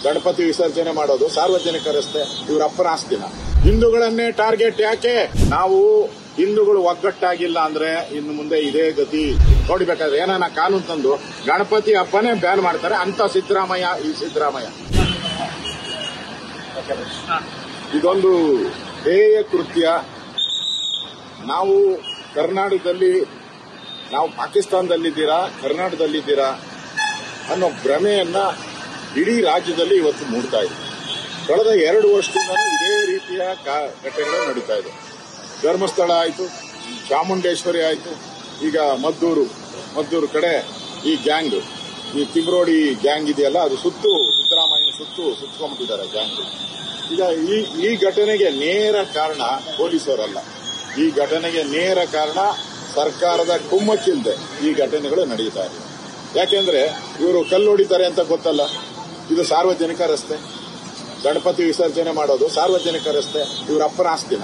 ಗಣಪತಿ ವಿಸರ್ಜನೆ ಮಾಡೋದು ಸಾರ್ವಜನಿಕ ರಸ್ತೆ, ಇವ್ರ ಅಪ್ಪನ ಆಸ್ತಿನ. ಹಿಂದೂಗಳನ್ನೇ ಟಾರ್ಗೆಟ್ ಯಾಕೆ? ನಾವು ಹಿಂದೂಗಳು ಒಗ್ಗಟ್ಟಾಗಿಲ್ಲ ಅಂದ್ರೆ ಇನ್ನು ಮುಂದೆ ಇದೇ ಗತಿ. ನೋಡ್ಬೇಕಾದ್ರೆ ಏನಾನ ಕಾನೂನು ತಂದು ಗಣಪತಿ ಹಬ್ಬನೇ ಬ್ಯಾನ್ ಮಾಡ್ತಾರೆ ಅಂತ ಸಿದ್ದರಾಮಯ್ಯ. ಈ ಸಿದ್ದರಾಮಯ್ಯ ಇದೊಂದು ಹೇಯ ಕೃತ್ಯ. ನಾವು ಕರ್ನಾಟಕದಲ್ಲಿ, ನಾವು ಪಾಕಿಸ್ತಾನದಲ್ಲಿದ್ದೀರಾ, ಕರ್ನಾಟಕದಲ್ಲಿದ್ದೀರಾ ಅನ್ನೋ ಭ್ರಮೆಯನ್ನ ಇಡೀ ರಾಜ್ಯದಲ್ಲಿ ಇವತ್ತು ಮೂಡ್ತಾ ಇದೆ. ಕಳೆದ 2 ವರ್ಷದಿಂದಲೂ ಇದೇ ರೀತಿಯ ಘಟನೆಗಳು ನಡೀತಾ ಇದೆ. ಧರ್ಮಸ್ಥಳ ಆಯಿತು, ಚಾಮುಂಡೇಶ್ವರಿ ಆಯಿತು, ಈಗ ಮದ್ದೂರು ಕಡೆ ಈ ಗ್ಯಾಂಗ್, ಈ ತಿಮ್ರೋಡಿ ಗ್ಯಾಂಗ್ ಇದೆಯಲ್ಲ, ಅದು ಸಿದ್ದರಾಮಯ್ಯ ಸುತ್ಕೊಂಡ್ಬಿಟ್ಟಿದ್ದಾರೆ ಗ್ಯಾಂಗ್. ಈಗ ಈ ಘಟನೆಗೆ ನೇರ ಕಾರಣ ಪೊಲೀಸರಲ್ಲ, ಈ ಘಟನೆಗೆ ನೇರ ಕಾರಣ ಸರ್ಕಾರದ ಕುಮ್ಮಕ್ಕಿಲ್ಲದೆ ಈ ಘಟನೆಗಳು ನಡೀತಾ ಇದೆ. ಯಾಕೆಂದ್ರೆ ಇವರು ಕಲ್ಲು ಹೊಡಿತಾರೆ ಅಂತ ಗೊತ್ತಲ್ಲ. ಇದು ಸಾರ್ವಜನಿಕ ರಸ್ತೆ, ಗಣಪತಿ ವಿಸರ್ಜನೆ ಮಾಡೋದು ಸಾರ್ವಜನಿಕ ರಸ್ತೆ, ಇವ್ರ ಅಪ್ಪನ ಆಸ್ತಿನ.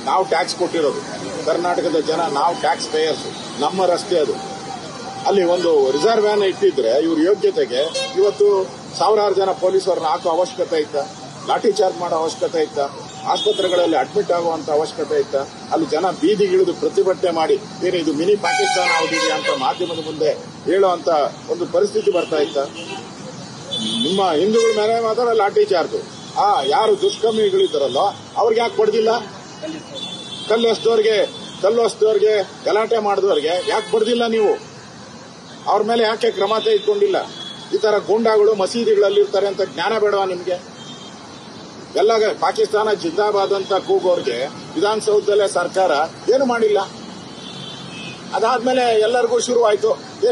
ನಾವು ಟ್ಯಾಕ್ಸ್ ಕೊಟ್ಟಿರೋದು, ಕರ್ನಾಟಕದ ಜನ, ನಾವು ಟ್ಯಾಕ್ಸ್ ಪೇಯರ್ಸ್, ನಮ್ಮ ರಸ್ತೆ ಅದು. ಅಲ್ಲಿ ಒಂದು ರಿಸರ್ವ್ ವ್ಯಾನ್ ಇಟ್ಟಿದ್ರೆ ಇವ್ರ ಯೋಗ್ಯತೆಗೆ ಇವತ್ತು 1000 ಜನ ಪೊಲೀಸರನ್ನ ಹಾಕೋ ಅವಶ್ಯಕತೆ ಇತ್ತ? ಲಾಠಿ ಚಾರ್ಜ್ ಮಾಡೋ ಅವಶ್ಯಕತೆ ಇತ್ತ? ಆಸ್ಪತ್ರೆಗಳಲ್ಲಿ ಅಡ್ಮಿಟ್ ಆಗುವಂತ ಅವಶ್ಯಕತೆ ಇತ್ತ? ಅಲ್ಲಿ ಜನ ಬೀದಿಗಿಳಿದು ಪ್ರತಿಭಟನೆ ಮಾಡಿ ಏನು ಇದು ಮಿನಿ ಪಾಕಿಸ್ತಾನ ಆಗುದಿದೆ ಅಂತ ಮಾಧ್ಯಮದ ಮುಂದೆ ಹೇಳುವಂತ ಒಂದು ಪರಿಸ್ಥಿತಿ ಬರ್ತಾ ಇತ್ತ? ನಿಮ್ಮ ಹಿಂದೂಗಳ ಮೇಲೆ ಮಾತ್ರ ಲಾಠಿ ಚಾರ್ಜ್. ಯಾರು ದುಷ್ಕರ್ಮಿಗಳಿದ್ದಾರಲ್ಲೋ ಅವ್ರಿಗೆ ಯಾಕೆ ಕೊಡ್ದಿಲ್ಲ? ಕಲ್ಲು ಹಸ್ತೋರ್ಗೆ ಗಲಾಟೆ ಮಾಡಿದವ್ರಿಗೆ ಯಾಕೆ ಕೊಡ್ದಿಲ್ಲ ನೀವು? ಅವ್ರ ಮೇಲೆ ಯಾಕೆ ಕ್ರಮ ತೆಗೆದುಕೊಂಡಿಲ್ಲ? ಈ ತರ ಗೂಂಡಾಗಳು ಮಸೀದಿಗಳಲ್ಲಿ ಇರ್ತಾರೆ ಅಂತ ಜ್ಞಾನ ಬೇಡವಾ ನಿಮ್ಗೆ? ಎಲ್ಲ ಪಾಕಿಸ್ತಾನ ಜಿಂದಾಬಾದ್ ಅಂತ ಕೂಗೋರ್ಗೆ ವಿಧಾನಸೌಧದಲ್ಲೇ ಸರ್ಕಾರ ಏನು ಮಾಡಿಲ್ಲ. ಅದಾದ್ಮೇಲೆ ಎಲ್ಲರಿಗೂ ಶುರುವಾಯ್ತು,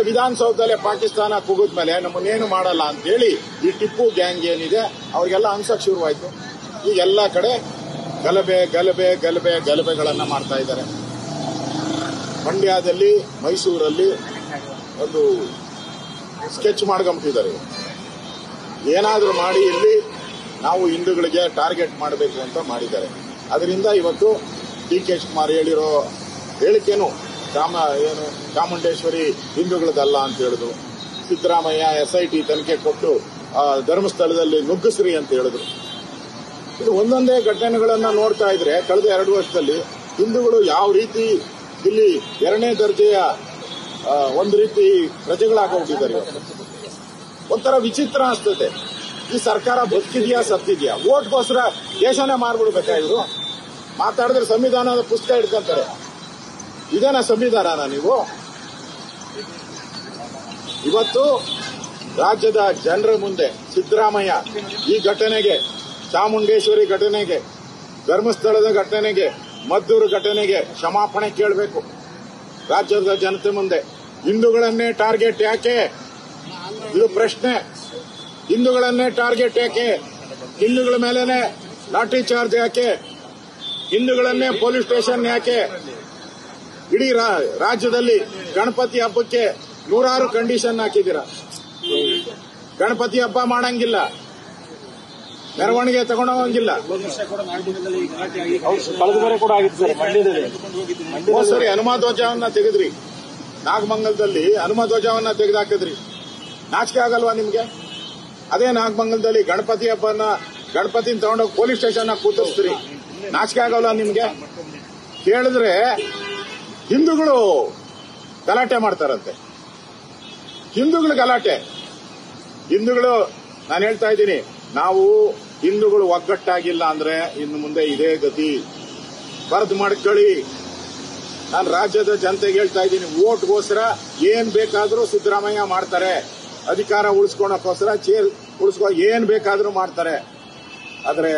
ವಿಧಾನಸೌಧದಲ್ಲೇ ಪಾಕಿಸ್ತಾನ ಕೂಗಿದ್ಮೇಲೆ ನಮ್ಮನ್ನೇನು ಮಾಡಲ್ಲ ಅಂತ ಹೇಳಿ ಈ ಟಿಪ್ಪು ಗ್ಯಾಂಗ್ ಏನಿದೆ ಅವ್ರಿಗೆಲ್ಲ ಅನ್ಸಕ್ ಶುರುವಾಯ್ತು. ಈಗ ಎಲ್ಲ ಕಡೆ ಗಲಭೆಗಳನ್ನ ಮಾಡ್ತಾ ಇದ್ದಾರೆ. ಮಂಡ್ಯದಲ್ಲಿ, ಮೈಸೂರಲ್ಲಿ ಒಂದು ಸ್ಕೆಚ್ ಮಾಡ್ಕೊಂಬಿಟ್ಟಿದ್ದಾರೆ. ಏನಾದ್ರೂ ಮಾಡಿ ಇಲ್ಲಿ ನಾವು ಹಿಂದೂಗಳಿಗೆ ಟಾರ್ಗೆಟ್ ಮಾಡಬೇಕು ಅಂತ ಮಾಡಿದ್ದಾರೆ. ಅದರಿಂದ ಇವತ್ತು ಡಿ.ಕೆ. ಶಿವಕುಮಾರ್ ಹೇಳಿರೋ ಹೇಳಿಕೆನು ಚಾಮುಂಡೇಶ್ವರಿ ಹಿಂದೂಗಳದಲ್ಲ ಅಂತ ಹೇಳಿದ್ರು. ಸಿದ್ದರಾಮಯ್ಯ SIT ತನಿಖೆ ಕೊಟ್ಟು ಧರ್ಮಸ್ಥಳದಲ್ಲಿ ನುಗ್ಗಿಸ್ರಿ ಅಂತ ಹೇಳಿದ್ರು. ಇದು ಒಂದೊಂದೇ ಘಟನೆಗಳನ್ನ ನೋಡ್ತಾ ಇದ್ರೆ ಕಳೆದ 2 ವರ್ಷದಲ್ಲಿ ಹಿಂದೂಗಳು ಯಾವ ರೀತಿ ಇಲ್ಲಿ 2ನೇ ದರ್ಜೆಯ ಒಂದು ರೀತಿ ಪ್ರಜೆಗಳಾಗೋಗ್ಬಿಟ್ಟಿದ್ದಾರೆ. ಒಂಥರ ವಿಚಿತ್ರ ಅನಿಸ್ತದೆ. ಈ ಸರ್ಕಾರ ಬದುಕಿದ್ಯಾ ಸತ್ತಿದ್ಯಾ? ಓಟ್ಗೋಸ್ಕರ ದೇಶನೇ ಮಾರ್ಬಿಡ್ಬೇಕಾ? ಇವರು ಮಾತಾಡಿದ್ರೆ ಸಂವಿಧಾನದ ಪುಸ್ತಕ ಹಿಡ್ಕೊಂತಾರೆ. ಇದೇನಾ ಸಂವಿಧಾನ? ನೀವು ಇವತ್ತು ರಾಜ್ಯದ ಜನರ ಮುಂದೆ ಸಿದ್ದರಾಮಯ್ಯ ಈ ಘಟನೆಗೆ, ಚಾಮುಂಡೇಶ್ವರಿ ಘಟನೆಗೆ, ಧರ್ಮಸ್ಥಳದ ಘಟನೆಗೆ, ಮದ್ದೂರು ಘಟನೆಗೆ ಕ್ಷಮಾಪಣೆ ಕೇಳಬೇಕು ರಾಜ್ಯದ ಜನತೆ ಮುಂದೆ. ಹಿಂದೂಗಳನ್ನೇ ಟಾರ್ಗೆಟ್ ಯಾಕೆ? ಇದು ಪ್ರಶ್ನೆ. ಹಿಂದೂಗಳನ್ನೇ ಟಾರ್ಗೆಟ್ ಯಾಕೆ? ಹಿಂದೂಗಳ ಮೇಲೇನೆ ಲಾಠಿ ಚಾರ್ಜ್ ಯಾಕೆ? ಹಿಂದೂಗಳನ್ನೇ ಪೊಲೀಸ್ ಸ್ಟೇಷನ್ ಯಾಕೆ? ಇಡೀ ರಾಜ್ಯದಲ್ಲಿ ಗಣಪತಿ ಹಬ್ಬಕ್ಕೆ 100 ಕಂಡೀಷನ್ ಹಾಕಿದ್ದೀರಾ. ಗಣಪತಿ ಹಬ್ಬ ಮಾಡಂಗಿಲ್ಲ, ಮೆರವಣಿಗೆ ತಗೊಂಡೋಗಂಗಿಲ್ಲ. ಸರಿ, ಹನುಮ ಧ್ವಜವನ್ನ ತೆಗೆದ್ರಿ, ನಾಗಮಂಗಲದಲ್ಲಿ ಹನುಮ ಧ್ವಜವನ್ನ ತೆಗೆದುಹಾಕಿದ್ರಿ. ನಾಚಿಕೆ ಆಗಲ್ವಾ ನಿಮ್ಗೆ? ಅದೇ ನಾಗಮಂಗಲದಲ್ಲಿ ಗಣಪತಿನ ತಗೊಂಡೋಗಿ ಪೊಲೀಸ್ ಸ್ಟೇಷನ್ ಕೂತಿಸ್ತೀರಿ. ನಾಚಿಕೆ ಆಗಲ್ವಾ ನಿಮ್ಗೆ? ಕೇಳಿದ್ರೆ ಹಿಂದೂಗಳು ಗಲಾಟೆ ಮಾಡ್ತಾರಂತೆ. ಹಿಂದೂಗಳು ಗಲಾಟೆ. ನಾನು ಹೇಳ್ತಾ ಇದ್ದೀನಿ, ನಾವು ಹಿಂದೂಗಳು ಒಗ್ಗಟ್ಟಾಗಿಲ್ಲ ಅಂದ್ರೆ ಇನ್ನು ಮುಂದೆ ಇದೇ ಗತಿ. ಬರೆದು ಮಾಡ್ಕೊಳ್ಳಿ. ನಾನು ರಾಜ್ಯದ ಜನತೆಗೆ ಹೇಳ್ತಾ ಇದ್ದೀನಿ, ವೋಟ್ಗೋಸ್ಕರ ಏನ್ ಬೇಕಾದ್ರೂ ಸಿದ್ದರಾಮಯ್ಯ ಮಾಡ್ತಾರೆ. ಅಧಿಕಾರ ಉಳಿಸ್ಕೊಳಕ್ಕೋಸ್ಕರ ಏನ್ ಬೇಕಾದ್ರೂ ಮಾಡ್ತಾರೆ. ಆದ್ರೆ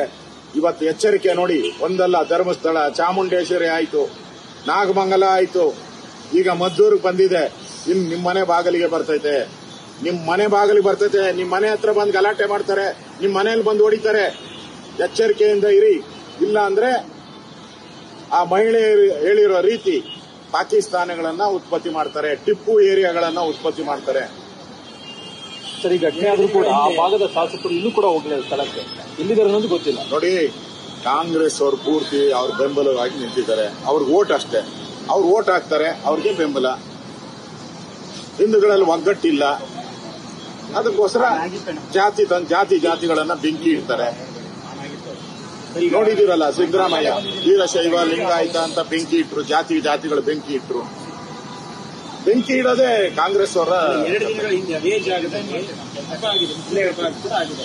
ಇವತ್ತು ಎಚ್ಚರಿಕೆ ನೋಡಿ. ಒಂದಲ್ಲ, ಧರ್ಮಸ್ಥಳ, ಚಾಮುಂಡೇಶ್ವರಿ ಆಯ್ತು, ನಾಗಮಂಗಲ ಆಯ್ತು, ಈಗ ಮದ್ದೂರಿಗೆ ಬಂದಿದೆ. ಇನ್ನು ನಿಮ್ಮ ಮನೆ ಬಾಗಿಲಿಗೆ ಬರ್ತೈತೆ. ನಿಮ್ಮ ಮನೆ ಹತ್ರ ಬಂದು ಗಲಾಟೆ ಮಾಡ್ತಾರೆ, ನಿಮ್ಮ ಮನೆಯಲ್ಲಿ ಬಂದು ಹೊಡಿತಾರೆ. ಎಚ್ಚರಿಕೆಯಿಂದ ಇರಿ. ಇಲ್ಲ ಅಂದ್ರೆ ಆ ಮಹಿಳೆಯರು ಹೇಳಿರೋ ರೀತಿ ಪಾಕಿಸ್ತಾನಗಳನ್ನ ಉತ್ಪತ್ತಿ ಮಾಡ್ತಾರೆ, ಟಿಪ್ಪು ಏರಿಯಾಗಳನ್ನ ಉತ್ಪತ್ತಿ ಮಾಡ್ತಾರೆ. ಸರಿ, ಘಟನೆ ಆದ್ರೂ ಕೂಡ ಆ ಭಾಗದ ಶಾಸಕರು ಇನ್ನೂ ಕೂಡ ಹೋಗಲಿಲ್ಲ ಸ್ಥಳಕ್ಕೆ. ಎಲ್ಲಿದ್ದಾರೆ ಅನ್ನೋದು ಗೊತ್ತಿಲ್ಲ. ನೋಡಿ, ಕಾಂಗ್ರೆಸ್ ಅವರು ಪೂರ್ತಿ ಅವ್ರ ಬೆಂಬಲವಾಗಿ ನಿಂತಿದ್ದಾರೆ. ಅವ್ರಿಗೆ ವೋಟ್ ಅಷ್ಟೇ. ಅವ್ರು ವೋಟ್ ಹಾಕ್ತಾರೆ, ಅವ್ರಿಗೆ ಬೆಂಬಲ. ಹಿಂದೂಗಳಲ್ಲಿ ಒಗ್ಗಟ್ಟಿಲ್ಲ. ಅದಕ್ಕೋಸ್ಕರ ಜಾತಿಗಳನ್ನ ಬೆಂಕಿ ಇಡ್ತಾರೆ. ನೋಡಿದಿರಲ್ಲ, ಸಿದ್ದರಾಮಯ್ಯ ವೀರಶೈವ ಲಿಂಗಾಯತ ಅಂತ ಬೆಂಕಿ ಇಟ್ರು, ಜಾತಿಗಳು ಬೆಂಕಿ ಇಟ್ರು. ಬೆಂಕಿ ಇಡೋದೇ ಕಾಂಗ್ರೆಸ್ ಅವರ. 2 ದಿನಗಳ ಹಿಂದೆ ಅದೇ ಜಾಗದಲ್ಲಿ ಹಬ್ಬ ಆಗಿದೆ, ಮುಸ್ಲಿಂ ಹಬ್ಬ ಕೂಡ ಆಗಿದೆ.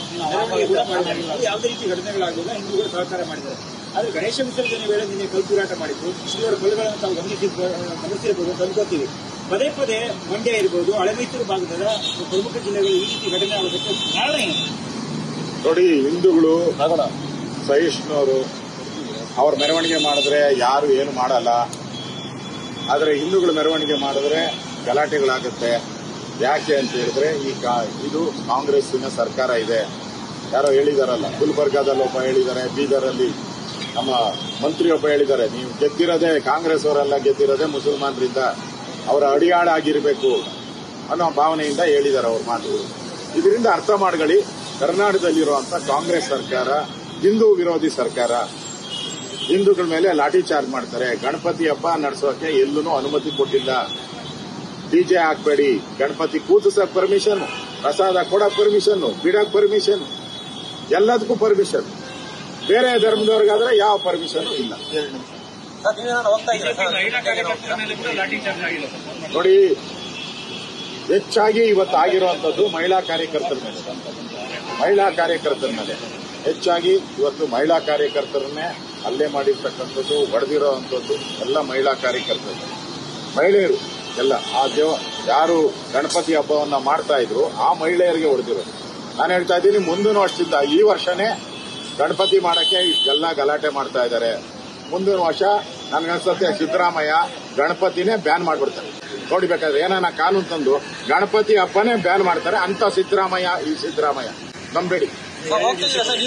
ಯಾವುದೇ ರೀತಿ ಘಟನೆಗಳಾಗಲಿಲ್ಲ, ಹಿಂದೂಗಳು ಸಹಕಾರ ಮಾಡಿದ್ದಾರೆ. ಆದರೆ ಗಣೇಶ ವಿಸರ್ಜನೆ ವೇಳೆ ನಿನ್ನೆ ಕಲ್ಪುರಾಟ ಮಾಡಿದ್ರು. ಇಷ್ಟರ ಫಲಗಳನ್ನು ತಾವು ಗಮನಿಸಿರಬಹುದು, ತಂದುಕೊತೀವಿ. ಪದೇ ಪದೇ ಮಂಡ್ಯ ಇರಬಹುದು, ಹಳೆಮೈಸೂರು ಭಾಗದ ಪ್ರಮುಖ ಜಿಲ್ಲೆಗಳು ಈ ರೀತಿ ಘಟನೆ ಆಗೋದಕ್ಕೆ ಕಾರಣ ಏನು? ನೋಡಿ, ಹಿಂದೂಗಳು ಸಹಿಷ್ಣುವರು, ಅವ್ರ ಮೆರವಣಿಗೆ ಮಾಡಿದ್ರೆ ಯಾರು ಏನು ಮಾಡಲ್ಲ. ಆದರೆ ಹಿಂದೂಗಳು ಮೆರವಣಿಗೆ ಮಾಡಿದ್ರೆ ಗಲಾಟೆಗಳಾಗುತ್ತೆ. ಯಾಕೆ ಅಂತ ಹೇಳಿದ್ರೆ ಇದು ಕಾಂಗ್ರೆಸ್ಸಿನ ಸರ್ಕಾರ ಇದೆ. ಯಾರೋ ಹೇಳಿದಾರಲ್ಲ, ಗುಲ್ಬರ್ಗಾದಲ್ಲಿ ಒಬ್ಬ ಹೇಳಿದ್ದಾರೆ, ಬೀದರಲ್ಲಿ ನಮ್ಮ ಮಂತ್ರಿಯೊಬ್ಬ ಹೇಳಿದ್ದಾರೆ, ನೀವು ಗೆದ್ದಿರೋದೇ ಕಾಂಗ್ರೆಸ್ ಅವರೆಲ್ಲ ಗೆದ್ದಿರೋದೇ ಮುಸಲ್ಮಾನರಿಂದ, ಅವರ ಅಡಿಯಾಳಾಗಿರಬೇಕು ಅನ್ನೋ ಭಾವನೆಯಿಂದ ಹೇಳಿದ್ದಾರೆ ಅವ್ರ ಮಾತುಗಳು. ಇದರಿಂದ ಅರ್ಥ ಮಾಡ್ಕೊಳ್ಳಿ, ಕರ್ನಾಟಕದಲ್ಲಿರುವಂತ ಕಾಂಗ್ರೆಸ್ ಸರ್ಕಾರ ಹಿಂದೂ ವಿರೋಧಿ ಸರ್ಕಾರ. ಹಿಂದೂಗಳ ಮೇಲೆ ಲಾಠಿ ಚಾರ್ಜ್ ಮಾಡ್ತಾರೆ. ಗಣಪತಿ ಹಬ್ಬ ನಡೆಸೋಕೆ ಎಲ್ಲೂ ಅನುಮತಿ ಕೊಟ್ಟಿಲ್ಲ. ಡಿಜೆ ಹಾಕ್ಬೇಡಿ, ಗಣಪತಿ ಕೂತಿಸಕ್ ಪರ್ಮಿಷನ್, ಪ್ರಸಾದ ಕೊಡಕ್ ಪರ್ಮಿಷನ್, ಬಿಡಕ್ ಪರ್ಮಿಷನ್, ಎಲ್ಲದಕ್ಕೂ ಪರ್ಮಿಷನ್. ಬೇರೆ ಧರ್ಮದವ್ರಿಗಾದ್ರೆ ಯಾವ ಪರ್ಮಿಷನ್ ಇಲ್ಲ. ನೋಡಿ, ಹೆಚ್ಚಾಗಿ ಇವತ್ತು ಆಗಿರುವಂತದ್ದು ಮಹಿಳಾ ಕಾರ್ಯಕರ್ತರ ಮೇಲೆ ಹೆಚ್ಚಾಗಿ ಇವತ್ತು ಮಹಿಳಾ ಕಾರ್ಯಕರ್ತರನ್ನೇ ಹಲ್ಲೆ ಮಾಡಿರ್ತಕ್ಕಂಥದ್ದು, ಹೊಡೆದಿರೋವಂಥದ್ದು ಎಲ್ಲ ಮಹಿಳಾ ಕಾರ್ಯಕರ್ತರು, ಮಹಿಳೆಯರು ಎಲ್ಲ. ಯಾರು ಗಣಪತಿ ಹಬ್ಬವನ್ನ ಮಾಡ್ತಾ ಇದ್ರು ಆ ಮಹಿಳೆಯರಿಗೆ ಹೊಡೆದಿರೋದು. ನಾನು ಹೇಳ್ತಾ ಇದ್ದೀನಿ, ಮುಂದಿನ ವರ್ಷದಿಂದ ಈ ವರ್ಷನೇ ಗಣಪತಿ ಮಾಡಕ್ಕೆ ಇಷ್ಟೆಲ್ಲ ಗಲಾಟೆ ಮಾಡ್ತಾ ಇದ್ದಾರೆ. ಮುಂದಿನ ವರ್ಷ ನನ್ಗನ್ಸುತ್ತೆ ಸಿದ್ದರಾಮಯ್ಯ ಗಣಪತಿನೇ ಬ್ಯಾನ್ ಮಾಡ್ಬಿಡ್ತಾರೆ. ನೋಡ್ಬೇಕಾದ್ರೆ ಏನಾನ ಕಾನೂನು ತಂದು ಗಣಪತಿ ಹಬ್ಬನೇ ಬ್ಯಾನ್ ಮಾಡ್ತಾರೆ ಅಂತ ಸಿದ್ದರಾಮಯ್ಯ ನಂಬೇಡಿ.